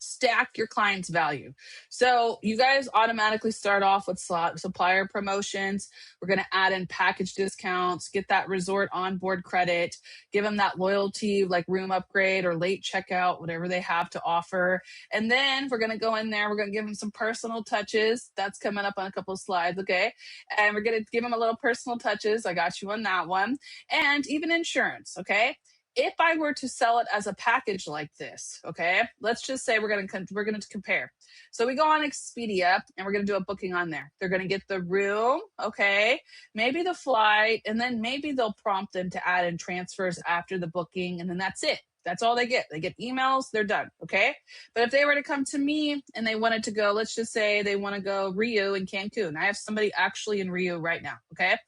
Stack your client's value. So you guys automatically start off with supplier promotions. We're going to add in package discounts, get that resort onboard credit, give them that loyalty, like room upgrade or late checkout, whatever they have to offer. And then we're going to go in there. We're going to give them some personal touches. That's coming up on a couple of slides. Okay. And we're going to give them a little personal touches. I got you on that one. And even insurance. Okay. If I were to sell it as a package like this, okay, let's just say we're going to compare. So we go on Expedia and we're going to do a booking on there. They're going to get the room, okay, maybe the flight, and then maybe they'll prompt them to add in transfers after the booking, and then that's it. That's all they get. They get emails, they're done, okay? But if they were to come to me and they wanted to go, let's just say they want to go Rio and Cancun. I have somebody actually in Rio right now, okay?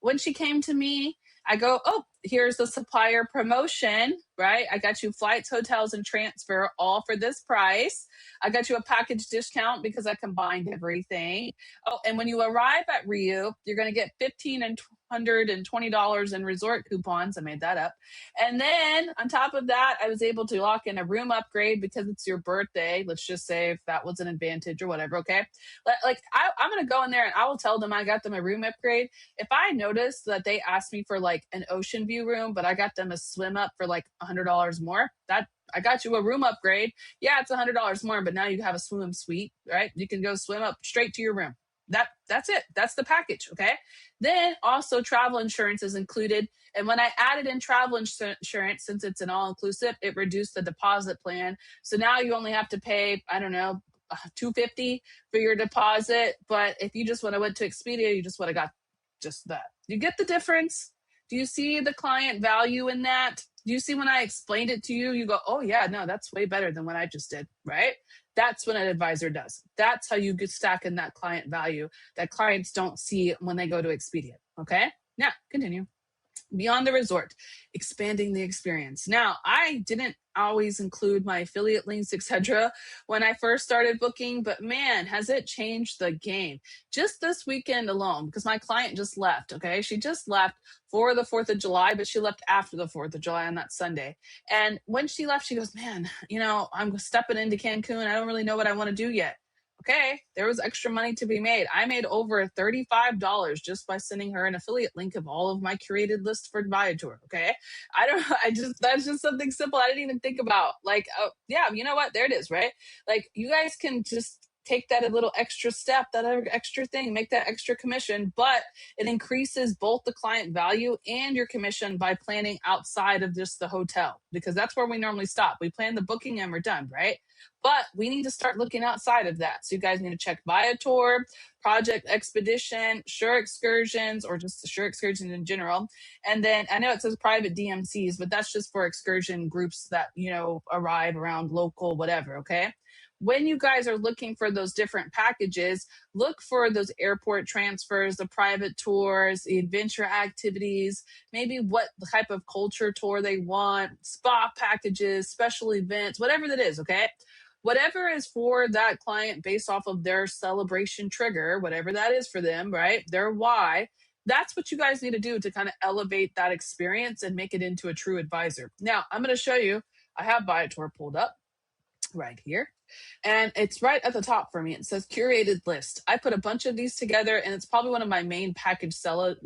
When she came to me, I go, oh, here's the supplier promotion, right? I got you flights, hotels, and transfer all for this price. I got you a package discount because I combined everything. Oh, and when you arrive at Rio, you're going to get $1,500 and $120 in resort coupons. I made that up. And then on top of that, I was able to lock in a room upgrade because it's your birthday. Let's just say if that was an advantage or whatever, okay? I'm going to go in there and I will tell them I got them a room upgrade. If I notice that they asked me for like an ocean view room, but I got them a swim up for like $100 more, that I got you a room upgrade. Yeah, it's $100 more, but now you have a swim suite, right? You can go swim up straight to your room. That's it. That's the package, okay? Then also travel insurance is included. And when I added in travel insurance, since it's an all-inclusive, it reduced the deposit plan. So now you only have to pay, I don't know, $250 for your deposit. But if you just would have went to Expedia, you just would have got just that. You get the difference? Do you see the client value in that? Do you see when I explained it to you, you go, oh yeah, no, that's way better than what I just did, right? That's what an advisor does. That's how you get stack in that client value that clients don't see when they go to Expedia, okay? Now, continue. Beyond the resort, expanding the experience. Now, I didn't always include my affiliate links, etc., when I first started booking, but man, has it changed the game. Just this weekend alone, because my client just left, okay? She just left for the 4th of July, but she left after the 4th of July on that Sunday. And when she left, she goes, man, I'm stepping into Cancun. I don't really know what I want to do yet. Okay, there was extra money to be made. I made over $35 just by sending her an affiliate link of all of my curated list for Viator. Okay, that's just something simple I didn't even think about. Like, oh, yeah, you know what? There it is, right? Like, you guys can just take that a little extra step, that extra thing, make that extra commission, but it increases both the client value and your commission by planning outside of just the hotel, because that's where we normally stop. We plan the booking and we're done, right? But we need to start looking outside of that. So you guys need to check Viator, Project Expedition, Sure Excursions, or just Sure Excursions in general. And then I know it says private DMCs, but that's just for excursion groups that, arrive around local, whatever, okay? When you guys are looking for those different packages, look for those airport transfers, the private tours, the adventure activities, maybe what type of culture tour they want, spa packages, special events, whatever that is, okay? Whatever is for that client based off of their celebration trigger, whatever that is for them, right? Their why, That's what you guys need to do to kind of elevate that experience and make it into a true advisor. Now, I'm going to show you, I have Viator pulled up right here. And it's right at the top for me. It says curated list. I put a bunch of these together, and it's probably one of my main package sellers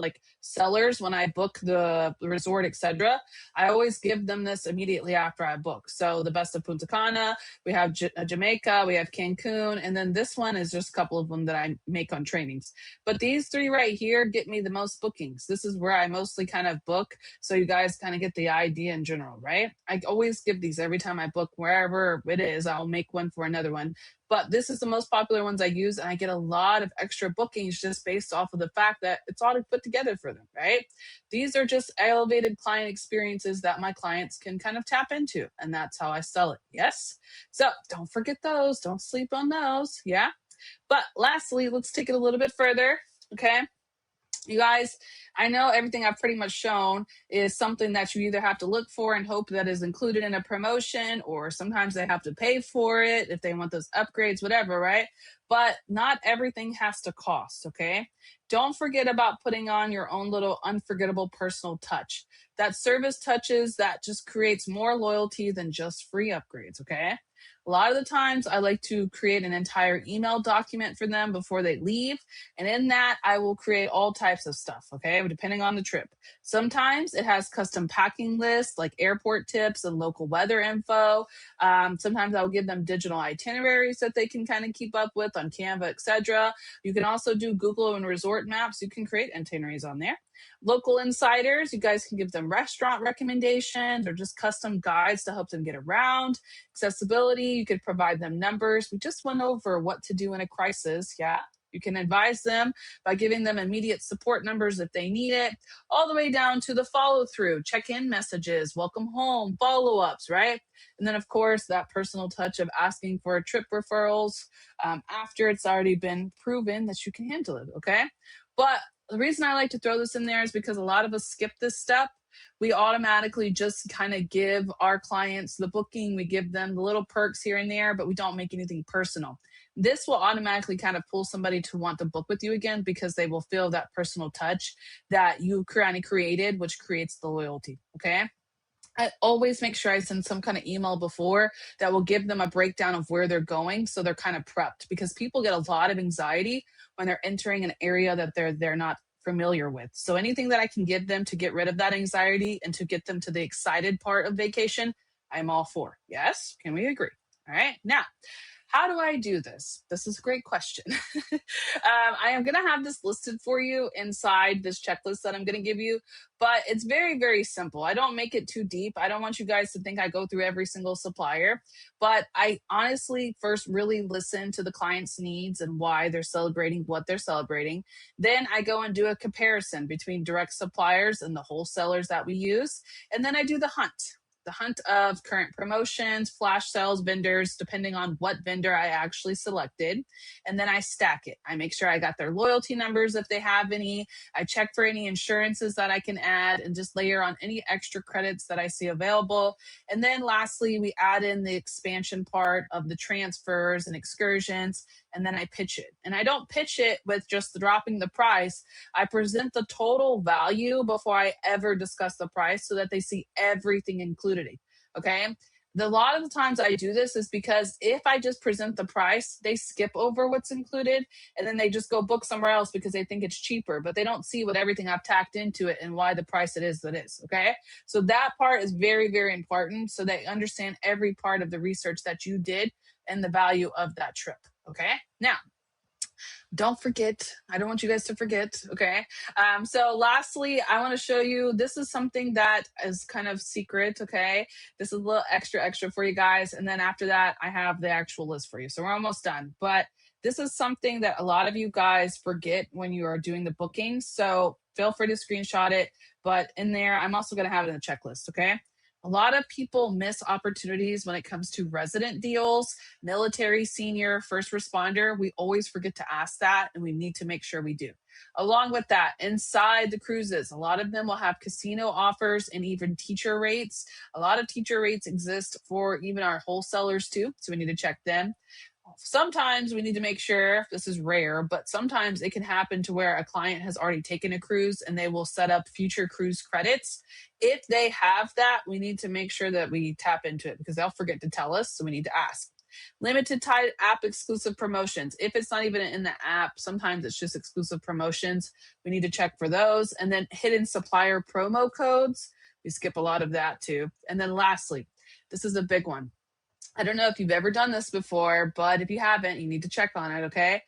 when I book the resort, etc. I always give them this immediately after I book. So the best of Punta Cana, we have Jamaica, we have Cancun, and then this one is just a couple of them that I make on trainings. But these three right here get me the most bookings. This is where I mostly kind of book, so you guys kind of get the idea in general, right? I always give these every time I book wherever it is. I'll make one for another one. But this is the most popular ones I use, and I get a lot of extra bookings just based off of the fact that it's all put together for them, right? These are just elevated client experiences that my clients can kind of tap into, and that's how I sell it. Yes? So don't forget those. Don't sleep on those. Yeah? But lastly, let's take it a little bit further. Okay? You guys, I know everything I've pretty much shown is something that you either have to look for and hope that is included in a promotion, or sometimes they have to pay for it if they want those upgrades, whatever, right? But not everything has to cost, okay? Don't forget about putting on your own little unforgettable personal touch. That service touches that just creates more loyalty than just free upgrades, okay? A lot of the times I like to create an entire email document for them before they leave. And in that, I will create all types of stuff, okay, depending on the trip. Sometimes it has custom packing lists like airport tips and local weather info. Sometimes I'll give them digital itineraries that they can kind of keep up with on Canva, etc. You can also do Google and resort maps. You can create itineraries on there. Local insiders, you guys can give them restaurant recommendations or just custom guides to help them get around. Accessibility, you could provide them numbers. We just went over what to do in a crisis. Yeah. You can advise them by giving them immediate support numbers if they need it, all the way down to the follow through, check in messages, welcome home, follow ups, right? And then, of course, that personal touch of asking for trip referrals after it's already been proven that you can handle it, okay? But the reason I like to throw this in there is because a lot of us skip this step. We automatically just kind of give our clients the booking. We give them the little perks here and there, but we don't make anything personal. This will automatically kind of pull somebody to want to book with you again because they will feel that personal touch that you kind of created, which creates the loyalty. Okay. I always make sure I send some kind of email before that will give them a breakdown of where they're going, so they're kind of prepped, because people get a lot of anxiety when they're entering an area that they're not familiar with. So anything that I can give them to get rid of that anxiety and to get them to the excited part of vacation, I'm all for. Yes? Can we agree? All right. Now, how do I do this? This is a great question. I am going to have this listed for you inside this checklist that I'm going to give you, but it's very, very simple. I don't make it too deep. I don't want you guys to think I go through every single supplier, but I honestly first really listen to the client's needs and why they're celebrating what they're celebrating. Then I go and do a comparison between direct suppliers and the wholesalers that we use. And then I do the hunt of current promotions, flash sales, vendors, depending on what vendor I actually selected. And then I stack it. I make sure I got their loyalty numbers if they have any. I check for any insurances that I can add and just layer on any extra credits that I see available. And then lastly, we add in the expansion part of the transfers and excursions, and then I pitch it. And I don't pitch it with just dropping the price. I present the total value before I ever discuss the price so that they see everything included. Okay. A lot of the times I do this is because if I just present the price, they skip over what's included and then they just go book somewhere else because they think it's cheaper, but they don't see what everything I've tacked into it and why the price it is that is. Okay. So that part is very, very important, so they understand every part of the research that you did and the value of that trip. Okay. Now, don't forget, I don't want you guys to forget, okay? So lastly, I want to show you, this is something that is kind of secret, okay? This is a little extra for you guys. And then after that, I have the actual list for you. So we're almost done. But this is something that a lot of you guys forget when you are doing the bookings. So feel free to screenshot it. But in there, I'm also going to have it in the checklist, okay? A lot of people miss opportunities when it comes to resident deals, military, senior, first responder. We always forget to ask that, and we need to make sure we do. Along with that, inside the cruises, a lot of them will have casino offers and even teacher rates. A lot of teacher rates exist for even our wholesalers too, so we need to check them. Sometimes we need to make sure, this is rare, but sometimes it can happen to where a client has already taken a cruise and they will set up future cruise credits. If they have that, we need to make sure that we tap into it because they'll forget to tell us, so we need to ask. Limited time app exclusive promotions. If it's not even in the app, sometimes it's just exclusive promotions. We need to check for those. And then hidden supplier promo codes. We skip a lot of that too. And then lastly, this is a big one. I don't know if you've ever done this before, but if you haven't, you need to check on it, okay?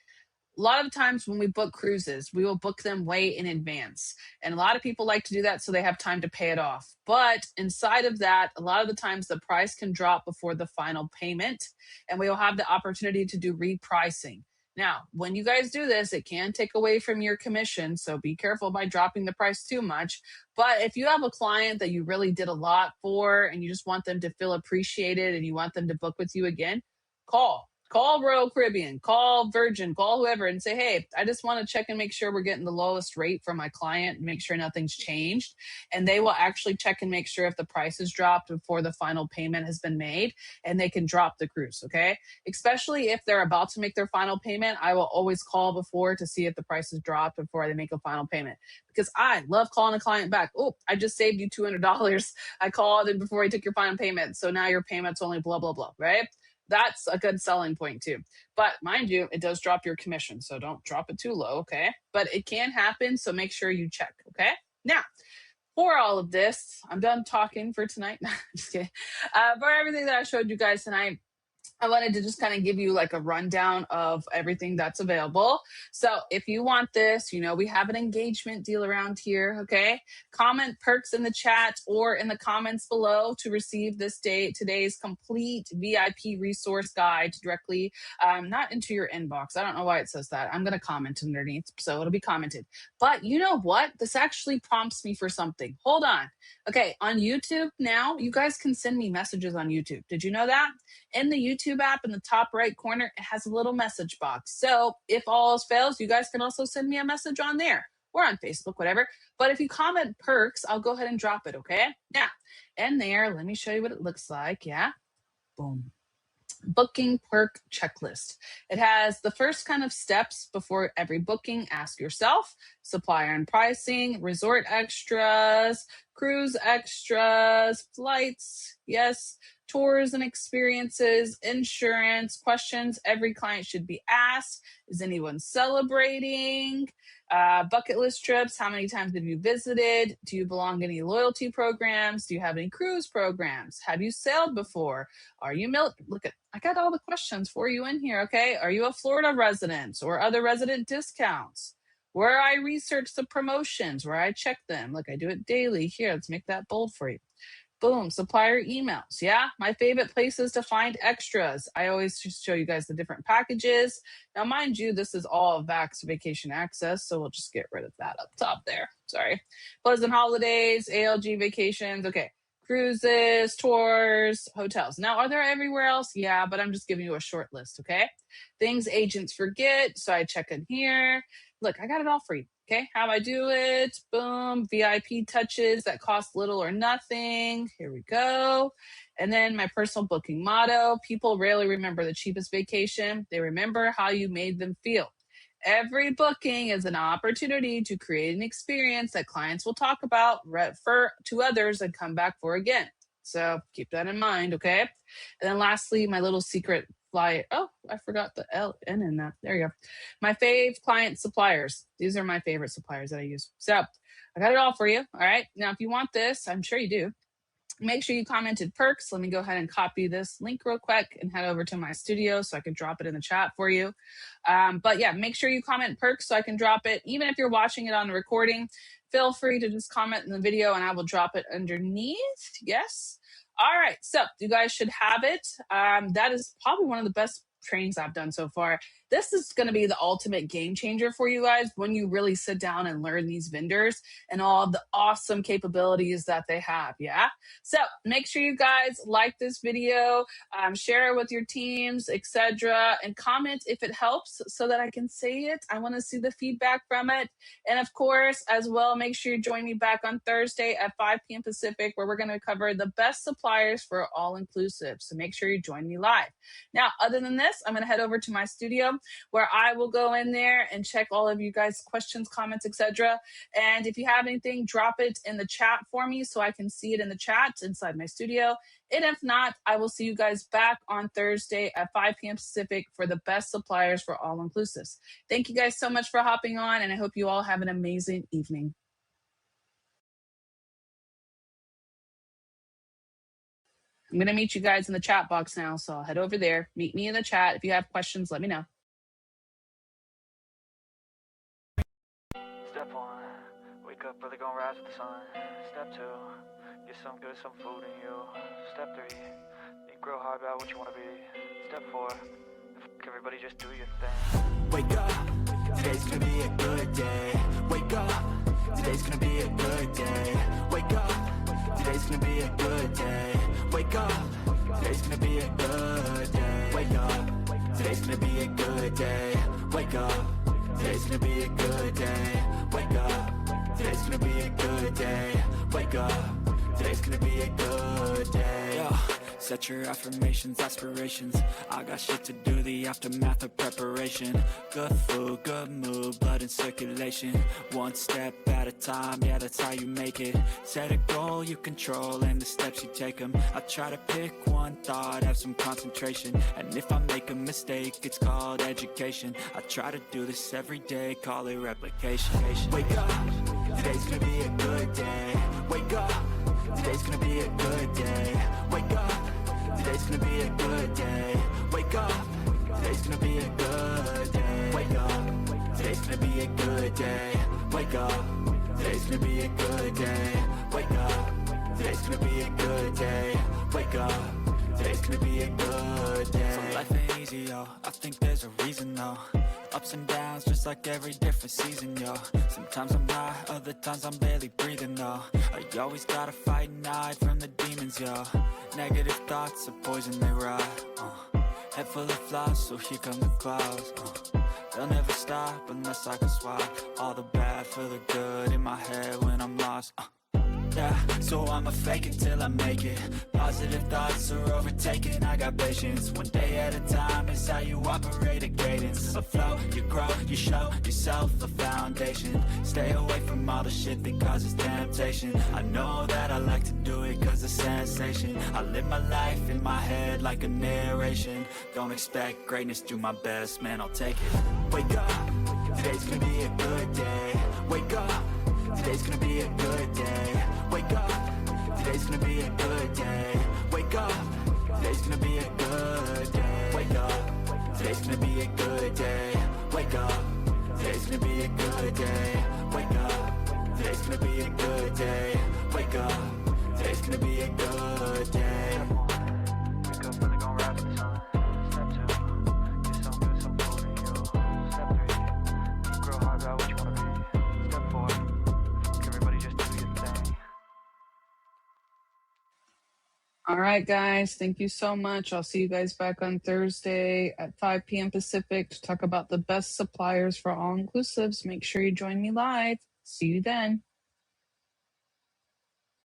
A lot of times when we book cruises, we will book them way in advance. And a lot of people like to do that so they have time to pay it off. But inside of that, a lot of the times the price can drop before the final payment, and we will have the opportunity to do repricing. Now, when you guys do this, it can take away from your commission, so be careful by dropping the price too much. But if you have a client that you really did a lot for and you just want them to feel appreciated and you want them to book with you again, call Royal Caribbean, call Virgin, call whoever and say, hey, I just want to check and make sure we're getting the lowest rate for my client and make sure nothing's changed. And they will actually check and make sure if the price is dropped before the final payment has been made, and they can drop the cruise, okay? Especially if they're about to make their final payment, I will always call before to see if the price is dropped before they make a final payment, because I love calling a client back. Oh, I just saved you $200. I called and before you took your final payment, so now your payment's only blah, blah, blah, right? That's a good selling point too. But mind you, it does drop your commission, so don't drop it too low, okay? But it can happen, so make sure you check, okay? Now, for all of this, I'm done talking for tonight. Just kidding. For everything that I showed you guys tonight, I wanted to just kind of give you like a rundown of everything that's available. So if you want this, we have an engagement deal around here, okay? Comment perks in the chat or in the comments below to receive today's complete VIP resource guide directly, not into your inbox. I don't know why it says that. I'm going to comment underneath, so it'll be commented. But you know what? This actually prompts me for something. Hold on. Okay, on YouTube now, you guys can send me messages on YouTube. Did you know that? In the YouTube app in the top right corner, it has a little message box. So if all else fails, you guys can also send me a message on there or on Facebook, whatever. But if you comment perks, I'll go ahead and drop it, okay? Now, in there, let me show you what it looks like. Yeah, boom. Booking perk checklist. It has the first kind of steps before every booking. Ask yourself, supplier and pricing, resort extras, cruise extras, flights, yes, tours and experiences, insurance, questions every client should be asked. Is anyone celebrating? Bucket list trips. How many times have you visited? Do you belong to any loyalty programs? Do you have any cruise programs? Have you sailed before? Are you I got all the questions for you in here, okay? Are you a Florida resident or other resident discounts? Where I research the promotions, where I check them. Look, I do it daily. Here, let's make that bold for you. Boom, supplier emails. Yeah, my favorite places to find extras. I always just show you guys the different packages. Now, mind you, this is all Vax Vacation Access, so we'll just get rid of that up top there. Sorry. Pleasant holidays, ALG vacations. Okay. Cruises, tours, hotels. Now, are there everywhere else? Yeah, but I'm just giving you a short list, okay? Things agents forget, so I check in here. Look, I got it all for you. Okay, how I do it, boom, VIP touches that cost little or nothing. Here we go. And then my personal booking motto, people rarely remember the cheapest vacation. They remember how you made them feel. Every booking is an opportunity to create an experience that clients will talk about, refer to others, and come back for again. So keep that in mind, okay? And then lastly, my little secret fly. Oh, I forgot the N in that. There you go. My fave client suppliers. These are my favorite suppliers that I use. So I got it all for you. All right. Now, if you want this, I'm sure you do. Make sure you commented perks. Let me go ahead and copy this link real quick and head over to my studio so I can drop it in the chat for you. But yeah, make sure you comment perks so I can drop it. Even if you're watching it on the recording, feel free to just comment in the video and I will drop it underneath. Yes. All right. So you guys should have it. That is probably one of the best trainings I've done so far. This is going to be the ultimate game changer for you guys when you really sit down and learn these vendors and all the awesome capabilities that they have. Yeah. So make sure you guys like this video, share it with your teams, etc., and comment if it helps so that I can say it. I want to see the feedback from it. And of course, as well, make sure you join me back on Thursday at 5 p.m. Pacific, where we're going to cover the best suppliers for all inclusive. So make sure you join me live. Now, other than this, I'm going to head over to my studio where I will go in there and check all of you guys' questions, comments, etc. And if you have anything, drop it in the chat for me so I can see it in the chat inside my studio. And if not, I will see you guys back on Thursday at 5 p.m. Pacific for the best suppliers for all inclusives. Thank you guys so much for hopping on, and I hope you all have an amazing evening. I'm going to meet you guys in the chat box now, so I'll head over there. Meet me in the chat. If you have questions, let me know. Step 1, wake up early, gonna rise with the sun. Step 2, get some food in you. Step 3, think real hard about what you wanna be. Step 4, everybody just do your thing. Wake up, today's gonna be a good day. Wake up, today's gonna be a good day. Wake up, today's gonna be a good day. Wake up, today's gonna be a good day. Wake up, today's gonna be a good day. Wake up, today's gonna be a good day. Wake up, today's gonna be a good day. Wake up, today's gonna be a good day. Yeah. Set your affirmations, aspirations. I got shit to do, the aftermath of preparation. Good food, good mood, blood in circulation. One step at a time, yeah, that's how you make it. Set a goal you control and the steps you take them. I try to pick one thought, have some concentration. And if I make a mistake, it's called education. I try to do this every day, call it replication. Wake up, today's gonna be a good day. Wake up, today's gonna be a good day. Wake up, today's gonna be a good day. Wake up, today's gonna be a good day. Wake up, today's gonna be a good day. Wake up, today's gonna be a good day. Wake up, today's gonna be a good day. Wake up, today's gonna be a good day. So life ain't easy, yo, I think there's a reason, though. Ups and downs, just like every different season, yo. Sometimes I'm high, other times I'm barely breathing, though. I always gotta fight and hide from the demons, yo. Negative thoughts are poison, they rot. Head full of flies, so here come the clouds. They'll never stop unless I can swap all the bad for the good in my head when I'm lost. Yeah, so I'ma fake it till I make it. Positive thoughts are overtaken, I got patience. One day at a time is how you operate a cadence. A flow, you grow, you show yourself a foundation. Stay away from all the shit that causes temptation. I know that I like to do it cause it's sensation. I live my life in my head like a narration. Don't expect greatness, do my best, man, I'll take it. Wake up, today's gonna be a good day. Wake up, today's gonna be a good day. Wake up, today's gonna be a good day. Wake up, today's gonna be a good day. Wake up, today's gonna be a good day. Wake up, today's gonna be a good day. Wake up, today's gonna be a good day. Wake up, today's gonna be a good day. Wake up early, gonna rise with the sun. Step 2, get some food in you. Step 3, think real hard about what you wanna be. Step 4, everybody just do your thing. All right, guys. Thank you so much. I'll see you guys back on Thursday at 5 p.m. Pacific to talk about the best suppliers for all inclusives. Make sure you join me live. See you then.